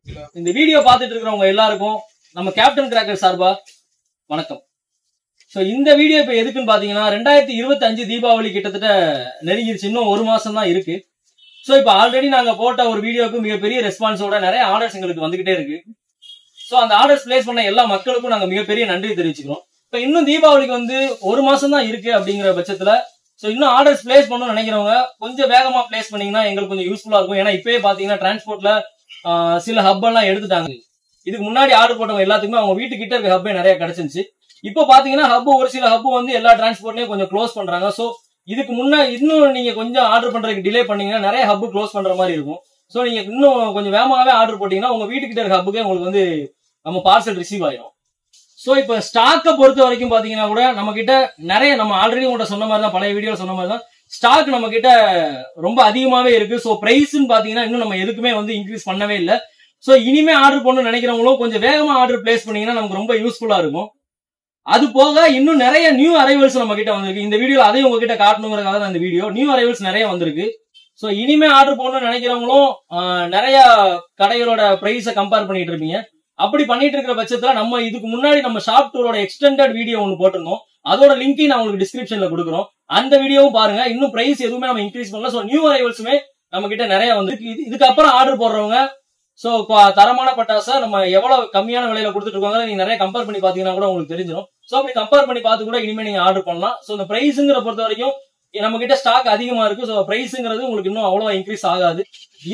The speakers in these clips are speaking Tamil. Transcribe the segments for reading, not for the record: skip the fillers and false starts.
இந்த வீடியோ பார்த்துட்டு இருக்கிறவங்க எல்லாருக்கும் நம்ம கேப்டன் கிராக்கர் சார்பா வணக்கம். சோ இந்த வீடியோ இப்ப எதுக்குன்னு பாத்தீங்கன்னா 2025 தீபாவளி கிட்டத்தட்ட நெருங்கிருச்சு. இன்னும் ஒரு மாசம் தான் இருக்கு. சோ இப்ப ஆல்ரெடி நாங்க போட்ட ஒரு வீடியோக்கு மிகப்பெரிய ரெஸ்பான்ஸோட நிறைய ஆர்டர்ஸ் எங்களுக்கு வந்துகிட்டே இருக்கு. சோ அந்த ஆர்டர்ஸ் பிளேஸ் பண்ண எல்லா மக்களுக்கும் நாங்க மிகப்பெரிய நன்றி தெரிவிச்சுக்கிறோம். இப்ப இன்னும் தீபாவளிக்கு வந்து ஒரு மாசம் தான் இருக்கு அப்படிங்கிற பட்சத்துல சோ இன்னும் ஆர்டர்ஸ் பிளேஸ் பண்ணணும்னு நினைக்கிறவங்க கொஞ்சம் வேகமா பிளேஸ் பண்ணீங்கன்னா எங்களுக்கு கொஞ்சம் யூஸ்ஃபுல்லா இருக்கும். ஏன்னா இப்பயே பாத்தீங்கன்னா டிரான்ஸ்போர்ட்ல சில ஹப் எல்லாம் எடுத்துட்டாங்க. இதுக்கு முன்னாடி ஆர்டர் போட்டவங்க எல்லாத்துக்குமே அவங்க வீட்டுக்கிட்ட இருக்க ஹப்பே நிறைய கிடைச்சிருச்சு. இப்போ பாத்தீங்கன்னா ஹப் ஒரு சில ஹப் வந்து எல்லா டிரான்ஸ்போர்ட்லயும் கொஞ்சம் க்ளோஸ் பண்றாங்க. சோ இதுக்கு முன்னாடி இன்னும் நீங்க கொஞ்சம் ஆர்டர் பண்றதுக்கு டிலே பண்ணீங்கன்னா நிறைய ஹப் க்ளோஸ் பண்ற மாதிரி இருக்கும். சோ நீங்க இன்னும் கொஞ்சம் வேகமாவே ஆர்டர் போட்டீங்கன்னா உங்க வீட்டுக்கிட்ட இருக்க ஹப்புக்கே உங்களுக்கு வந்து நம்ம பார்சல் ரிசீவ் ஆயிடும். சோ இப்ப ஸ்டாக்கை பொறுத்த வரைக்கும் பாத்தீங்கன்னா கூட நம்ம கிட்ட நிறைய நம்ம ஆல்ரெடி உங்கள்கிட்ட சொன்ன மாதிரி தான், பழைய வீடியோல சொன்ன மாதிரி தான் ஸ்டாக் நம்ம கிட்ட ரொம்ப அதிகமாவே இருக்கு. சோ பிரைஸ்ன்னு பாத்தீங்கன்னா இன்னும் நம்ம எதுக்குமே வந்து இன்க்ரீஸ் பண்ணவே இல்லை. சோ இனிமே ஆர்டர் பண்ணணும்னு நினைக்கிறவங்களும் கொஞ்சம் வேகமா ஆர்டர் பிளேஸ் பண்ணீங்கன்னா நமக்கு ரொம்ப யூஸ்ஃபுல்லா இருக்கும். அது போக இன்னும் நிறைய நியூ அரைவல்ஸ் நம்ம கிட்ட வந்திருக்கு. இந்த வீடியோ அதையும் உங்ககிட்ட காட்டணுங்கிறதுக்காக தான் இந்த வீடியோ. நியூ அரைவல்ஸ் நிறைய வந்திருக்கு. சோ இனிமே ஆர்டர் பண்ணணும்னு நினைக்கிறவங்களும் நிறைய கடைகளோட பிரைஸை கம்பேர் பண்ணிட்டு இருப்பீங்க. அப்படி பண்ணிட்டு இருக்கிற பட்சத்துல நம்ம இதுக்கு முன்னாடி நம்ம ஷாப் டூரோட எக்ஸ்டெண்டட் வீடியோ ஒன்று போட்டிருந்தோம். அதோட லிங்கையும் நான் உங்களுக்கு டிஸ்கிரிப்ஷன்ல கொடுக்குறோம். அந்த வீடியோவும் பாருங்க. இன்னும் பிரைஸ் எதுவுமே நம்ம இன்க்ரீஸ் பண்ணல. சோ நியூ அரைவல்ஸுமே நம்ம கிட்ட நிறைய வந்திருக்கு. இதுக்கப்புறம் ஆர்டர் போடுறவங்க சோ தரமான பட்டாசை நம்ம எவ்வளவு கம்மியான விலையில கொடுத்துட்டு இருக்காங்க நீங்க நிறைய கம்பேர் பண்ணி பாத்தீங்கன்னா கூட உங்களுக்கு தெரிஞ்சிடும். சோ அப்படி கம்பேர் பண்ணி பார்த்து கூட இனிமே நீங்க ஆர்டர் பண்ணலாம். சோ இந்த பிரைஸ்ங்கிற பொறுத்த வரைக்கும் நம்ம கிட்ட ஸ்டாக் அதிகமா இருக்கு. சோ பிரைஸ்ங்கிறது உங்களுக்கு இன்னும் அவ்வளவா இன்க்ரீஸ் ஆகாது.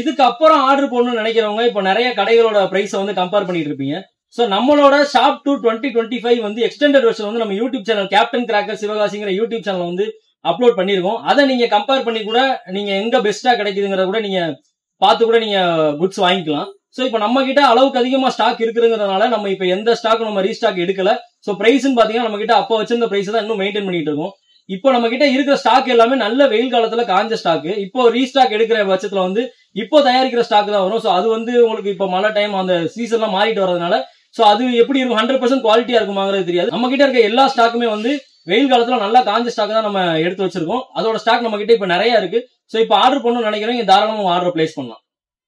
இதுக்கப்புறம் ஆர்டர் பண்ணணும்னு நினைக்கிறவங்க இப்ப நிறைய கடைகளோட பிரைஸை வந்து கம்பேர் பண்ணிட்டு இருப்பீங்க. சோ நம்மளோட ஷாப் டூ 2025 வந்து எக்ஸ்டெண்டட் வெர்ஷன் வந்து நம்ம யூடியூப் சேனல் கேப்டன் கிராக்கர் சிவகாசிங்கிற யூடியூப் சேனல் வந்து அப்லோட் பண்ணிருக்கோம். அதை நீங்க கம்பேர் பண்ணி கூட நீங்க எங்க பெஸ்டா கிடைக்குதுங்கிறத கூட நீங்க பார்த்து கூட நீங்க குட்ஸ் வாங்கிக்கலாம். சோ இப்ப நம்ம கிட்ட அளவுக்கு அதிகமா ஸ்டாக் இருக்குங்கிறதுனால நம்ம இப்ப எந்த ஸ்டாக் நம்ம ரீஸ்டாக் எடுக்கல. சோ பிரைஸ்ன்னு பாத்தீங்கன்னா நம்ம கிட்ட அப்ப வச்சிருந்த பிரைஸ் தான் இன்னும் மெயின்டைன் பண்ணிட்டு இருக்கோம். இப்போ நம்ம கிட்ட இருக்கிற ஸ்டாக் எல்லாமே நல்ல வெயில் காலத்துல காஞ்ச ஸ்டாக். இப்போ ரீஸ்டாக் எடுக்கிற பட்சத்துல வந்து இப்போ தயாரிக்கிற ஸ்டாக் தான் வரும். சோ அது வந்து உங்களுக்கு இப்போ மழை டைம் அந்த சீசன் எல்லாம் மாறிட்டு வரதுனால சோ அது எப்படி இருக்கும் 100% குவாலிட்டியா இருக்குமாங்கிறது தெரியாது. நம்ம கிட்ட இருக்க எல்லா ஸ்டாக்குமே வந்து வெயில் காலத்துல நல்லா காஞ்ச ஸ்டாக் தான் நம்ம எடுத்து வச்சிருக்கோம். அதோட ஸ்டாக் நம்ம கிட்ட இப்ப நிறைய இருக்கு. சோ இப்போ ஆர்டர் பண்ணணும்னு நினைக்கிறோம், தாராளமா ஆர்டர் பிளேஸ் பண்ணலாம்.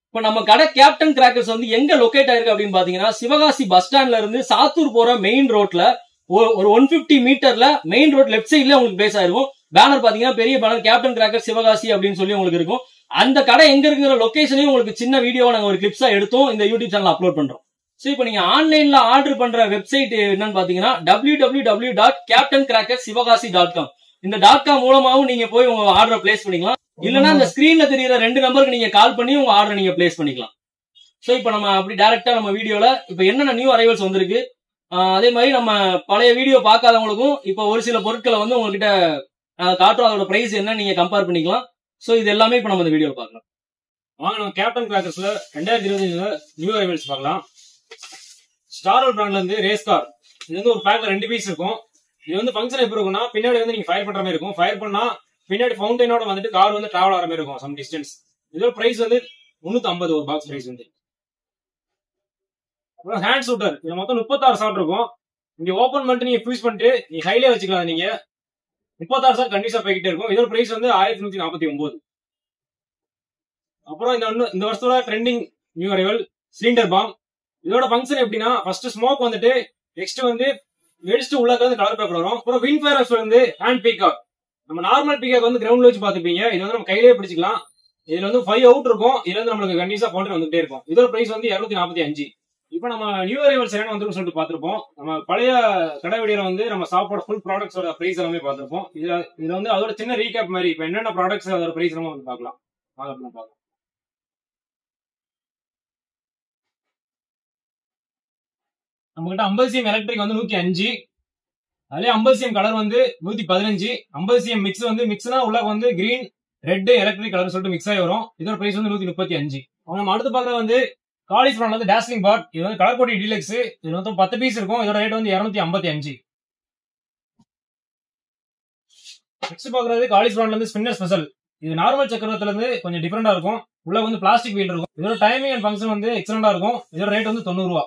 இப்ப நம்ம கடை கேப்டன் கிராக்கர்ஸ் வந்து எங்க லொகேட் ஆயிருக்கு அப்படின்னு பாத்தீங்கன்னா சிவகாசி பஸ் ஸ்டாண்ட்ல இருந்து சாத்தூர் போற மெயின் ரோட்ல ஒரு 150 மீட்டர்ல மெயின் ரோட் லெப்ட் சைட்ல உங்களுக்கு பிளேஸ் ஆயிருக்கும். பேனர் பாத்தீங்கன்னா பெரிய பேனர் கேப்டன் கிராக்கர் சிவகாசி அப்படின்னு சொல்லி உங்களுக்கு இருக்கும். அந்த கடை எங்க இருக்குங்கிற லொகேஷனையும் உங்களுக்கு சின்ன வீடியோவை நாங்க ஒரு கிளிப்ஸா எடுத்தோம் இந்த யூடியூப் சேனல் அப்லோட் பண்றோம். சோ இப்போ நீங்க ஆன்லைன்ல ஆர்டர் பண்ற வெப்சைட் என்னன்னு பாத்தீங்கன்னா www.captaincrackersivagasi.com. இந்த .com மூலமாவும் நீங்க போய் உங்க ஆர்டரை பிளேஸ் பண்ணிக்கலாம். இல்லன்னா அந்த ஸ்கிரீன்ல தெரியுற 2 நம்பருக்கு நீங்க கால் பண்ணி உங்க ஆர்டரை நீங்க பிளேஸ் பண்ணிக்கலாம். சோ இப்போ நம்ம அப்படி டைரக்டா நம்ம வீடியோல இப்போ என்னென்ன நியூ அரைவல்ஸ் வந்திருக்கு, அதே மாதிரி நம்ம பழைய வீடியோ பார்க்காதவங்களுக்கும் இப்போ ஒரு சில பொருட்களை வந்து உங்ககிட்ட காட்டுறோம். அதோட பிரைஸ் என்ன நீங்க கம்பேர் பண்ணிக்கலாம். சோ இது எல்லாமே இப்போ நம்ம இந்த வீடியோ பார்க்கலாம். வாங்க நம்ம கேப்டன் கிராக்கர்ஸ்ல 2025 நியூ அரைவல்ஸ் பார்க்கலாம். ஸ்டார் பிராண்ட்ல இருந்து ரேஸ் கார். இது வந்து ஒரு பேக்ல 2 பீஸ் இருக்கும். இது வந்து ஃபங்க்ஷன் எப்படி இருக்கும்னா பின்னாடி வந்து நீங்க ஃபயர் பண்ற மாதிரி இருக்கும். ஃபயர் பண்ணா பின்னாடி ஃபவுண்டைனோட வந்துட்டு கார் வந்து டிராவல் ஆகிற மாதிரி இருக்கும் சம் டிஸ்டன்ஸ். இதோட பிரைஸ் வந்து 350 ஒரு பாக்ஸ் பிரைஸ் வந்து. அப்புறம் ஹேண்ட் ஷூட்டர். இது மொத்தம் 36 ஷாட் இருக்கும். இங்க ஓபன் பண்ணிட்டு நீங்க ஃபியூஸ் பண்ணிட்டு நீங்க ஹைலே வச்சுக்கலாம். நீங்க 36 ஷாட் கண்டிப்பா போய்கிட்டே இருக்கும். இதோட பிரைஸ் வந்து 1149. அப்புறம் இந்த வருஷத்தோட trending new arrival cylinder bomb. இதோட ஃபங்க்ஷன் எப்படின்னா ஃபர்ஸ்ட் ஸ்மோக் வந்துட்டு நெக்ஸ்ட் வந்து வெடிச்சுட்டு உள்ள வந்து கலர் பேப்பர் வரும். அப்புறம் வின் ஃபயர் வந்து ஹேண்ட் பீகாக். நம்ம நார்மல் பீகாக் வந்து கிரவுண்ட்ல வச்சு பாத்துப்பீங்க. இது வந்து நம்ம கையிலேயே பிடிச்சிக்கலாம். இதுல வந்து 5 அவுட் இருக்கும். இதுல வந்து நம்மளுக்கு கண்டிப்பா பவுண்டர் வந்துட்டே இருக்கும். இதோட பிரைஸ் வந்து 245. இப்போ நம்ம நியூ அரைவல்ஸ் என்ன வந்துருன்னு சொல்லிட்டு பாத்துருப்போம். நம்ம பழைய கடை வீடியோல வந்து நம்ம சாப்பாடு ஃபுல் ப்ராடக்ட்ஸோட பிரைஸ் எல்லாமே பாத்துருப்போம். இதுல வந்து அதோட சின்ன ரீகேப் மாதிரி இப்போ என்னென்ன ப்ராடக்ட்ஸ் அதோட பிரைஸ் நம்ம வந்து பார்க்கலாம். பார்க்கலாம். நம்ம கிட்ட 50 CM எலக்ட்ரிக் வந்து 105. அதுலயே 50 CM கலர் வந்து 115. 50 CM மிக்ஸ் வந்து மிக்ஸ்னா உள்ள வந்து கிரீன் ரெட் எலக்ட்ரிக் கலர் சொல்லிட்டு மிக்ஸ் ஆகி வரும். இதோட பிரைஸ் வந்து 135. நம்ம அடுத்து பார்க்கறது வந்து காலிஸ் பிராண்ட் வந்து டாஸ்லிங் பாட். இது வந்து கலர் கோட்டி டீலக்ஸ். இது மொத்தம் 10 பீஸ் இருக்கும். இதோட ரேட் வந்து 255. நெக்ஸ்ட் பார்க்கறது காலிஸ் பிராண்ட்ல இருந்து ஸ்பின்னர் ஸ்பெஷல். இது நார்மல் சக்கரத்துல இருந்து கொஞ்சம் டிஃபரெண்டா இருக்கும். உள்ள வந்து பிளாஸ்டிக் வீல் இருக்கும். இதோட டைமிங் அண்ட் ஃபங்க்ஷன் வந்து எக்ஸலண்டா இருக்கும். இதோட ரேட் வந்து 90 ரூபா.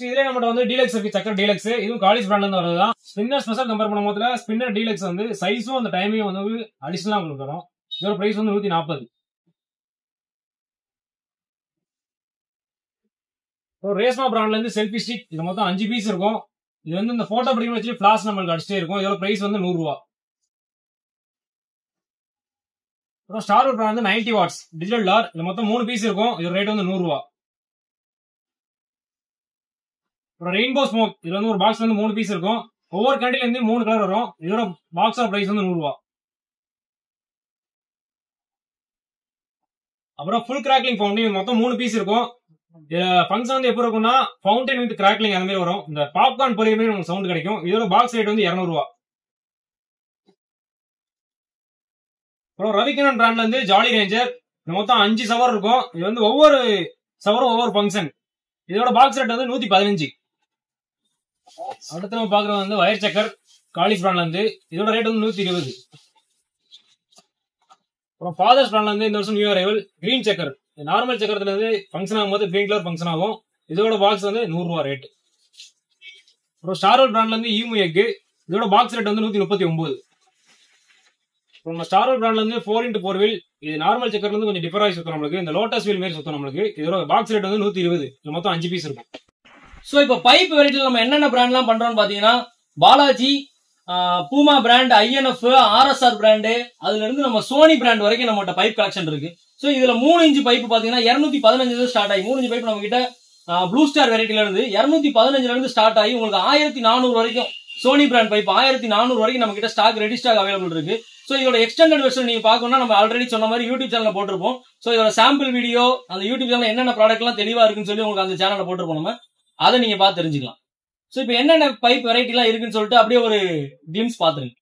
இதுல நம்ம வந்து டீலக்ஸ் இருக்கு, சக்கர் டீலக்ஸ். இதுவும் காலிஸ் பிராண்ட்ல இருந்து வரதுதான். ஸ்பின்னர் ஸ்பெஷல் கம்பேர் பண்ணும் போதுல ஸ்பின்னர் டீலக்ஸ் வந்து சைஸும் அந்த டைமிங்கும் வந்து அடிஷனலா உங்களுக்கு வரும். இதோட பிரைஸ் வந்து 140. ரேஸ்மா பிராண்ட்ல இருந்து செல்ஃபி ஸ்டிக், இது மொத்தம் 5 பீஸ் இருக்கும். இது வந்து இந்த போட்டோ பிடிக்கும் வச்சு பிளாஸ் நம்மளுக்கு அடிச்சிட்டே இருக்கும். இதோட பிரைஸ் வந்து 100 ரூபா. அப்புறம் ஸ்டார்வுட் பிராண்ட் வந்து 90 வாட்ஸ் டிஜிட்டல் டார், இது மொத்தம் 3 பீஸ் இருக்கும். இதோட ரேட் வந்து 100 ரூபா. அப்புறம் ரெயின்போ ஸ்மோக், இது வந்து ஒரு பாக்ஸ் வந்து 3 பீஸ் இருக்கும். ஒவ்வொரு கேண்டில இருந்து 3 கலர் வரும். இதோட பாக்ஸோட பிரைஸ் வந்து 100 ரூபா. அப்புறம் ஃபுல் கிராக்லிங் ஃபவுண்டைன், மொத்தம் 3 பீஸ் இருக்கும். ஃபங்க்ஷன் வந்து எப்படி இருக்கும்னா ஃபவுண்டைன் வித் கிராக்லிங் அந்த மாதிரி வரும். இந்த பாப்கார்ன் பொரிய மாதிரி உங்களுக்கு சவுண்ட் கிடைக்கும். இதோட பாக்ஸ் ரேட் வந்து 200 ரூபா. அப்புறம் ரவிகரன் பிராண்ட்ல இருந்து ஜாலி ரேஞ்சர், மொத்தம் 5 சவர் இருக்கும். இது வந்து ஒவ்வொரு சவரும் ஒவ்வொரு ஃபங்க்ஷன். இதோட பாக்ஸ் ரேட் வந்து 115. அடுத்து நம்ம பாக்குறது வந்து வயர் சக்கர் காலிஸ் பிராண்ட்ல இருந்து, இதோட ரேட் வந்து 120. அப்புறம் ஃபாதர்ஸ் பிராண்ட்ல இருந்து இந்த வருஷம் நியூ அரைவல் கிரீன் சக்கர், நார்மல் சக்கரத்துல இருந்து ஃபங்க்ஷன் ஆகும்போது கிரீன் கலர் ஃபங்க்ஷன் ஆகும். இதோட பாக்ஸ் வந்து 100 ரூபா ரேட். அப்புறம் ஸ்டார்வுட் பிராண்ட்ல இருந்து ஈமு எக், இதோட பாக்ஸ் ரேட் வந்து 139. அப்புறம் ஸ்டார்வுட் பிராண்ட்ல இருந்து 4x4 வீல், இது நார்மல் சக்கர்ல இருந்து கொஞ்சம் டிஃபர் ஆகி சுத்தம் நம்மளுக்கு. இந்த லோட்டஸ் வீல் மாதிரி சுத்தம் நம்மளுக்கு. இதோட பாக்ஸ் ரேட் வந்து 120. இது மொத்தம் 5 பீஸ் இருக்கும். சோ இப்போ பைப் வெரைட்டில நம்ம என்னென்ன பிராண்ட்லாம் பண்றோம்னு பாத்தீங்கன்னா பாலாஜி, பூமா பிராண்ட், INF, RSR பிராண்ட், அதுல இருந்து நம்ம சோனி பிராண்ட் வரைக்கும் நம்மகிட்ட பைப் கலெக்ஷன் இருக்கு. சோ இதுல 3 இன்ச் பைப் பாத்தீங்கன்னா 215 ஸ்டார்ட் ஆகி 3 இன்ச் பைப் நம்ம கிட்ட ப்ளூ ஸ்டார் வெரைட்டில இருந்து 215 இருந்து ஸ்டார்ட் ஆகி உங்களுக்கு 1400 வரைக்கும் சோனி பிராண்ட் பைப் 1400 வரைக்கும் நம்ம கிட்ட ஸ்டாக் ரெடி ஸ்டாக் அவைலபிள் இருக்கு. சோ இதோட எக்ஸ்டெண்டட் வெர்ஷன் நீங்க பாக்கணும்னா நம்ம ஆல்ரெடி சொன்ன மாதிரி யூடியூப் சேனல்ல போட்டிருப்போம். சோ இதோட சாம்பிள் வீடியோ அந்த யூடியூப் சேனல்ல என்னென்ன ப்ராடக்ட் எல்லாம் தெளிவா இருக்குன்னு சொல்லி உங்களுக்கு அந்த சேனல்ல போட்டிருப்போம். நம்ம அதை நீங்க பார்த்து தெரிஞ்சுக்கலாம். சோ இப்போ என்னென்ன பைப் வெரைட்டி எல்லாம் இருக்குன்னு சொல்லிட்டு அப்படியே ஒரு கிளிம்ஸ் பாத்துருங்க.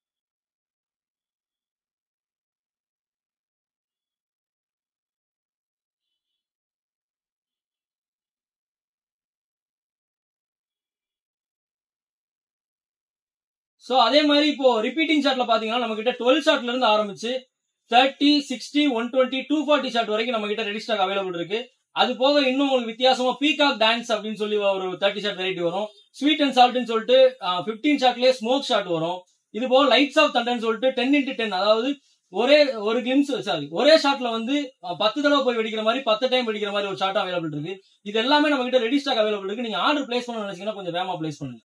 சோ அதே மாதிரி இப்போ ரிப்பீட்டிங் ஷாட்ல பாத்தீங்கன்னா நம்ம கிட்ட 12 ஷாட்ல இருந்து ஆரம்பிச்சு 30, 60, 120, 240 ஷாட் வரைக்கும் நம்ம கிட்ட ரெடி ஸ்டாக் அவைலபிள் இருக்கு. அது போக இன்னும் உங்களுக்கு வித்தியாசமா பீகாக் டான்ஸ் அப்படின்னு சொல்லி ஒரு 30 ஷாட் வெரைட்டி வரும். ஸ்வீட் அண்ட் சால்ட்னு சொல்லிட்டு 15 ஷாட்லயே ஸ்மோக் ஷாட் வரும். இது போக லைட்ஸ் ஆஃப் தண்டர்னு சொல்லிட்டு 10x10, அதாவது ஒரே ஷாட்ல வந்து 10 தடவை போய் வெடிக்கிற மாதிரி 10 டைம் வெடிக்கிற மாதிரி ஒரு ஷாட் அவைலபிள் இருக்கு. இது எல்லாமே நம்ம கிட்ட ரெடி ஸ்டாக் அவைலபிள் இருக்கு. நீங்க ஆர்டர் பிளேஸ் பண்ண நினைச்சீங்கன்னா கொஞ்சம் வேகமா பிளேஸ் பண்ணுங்க.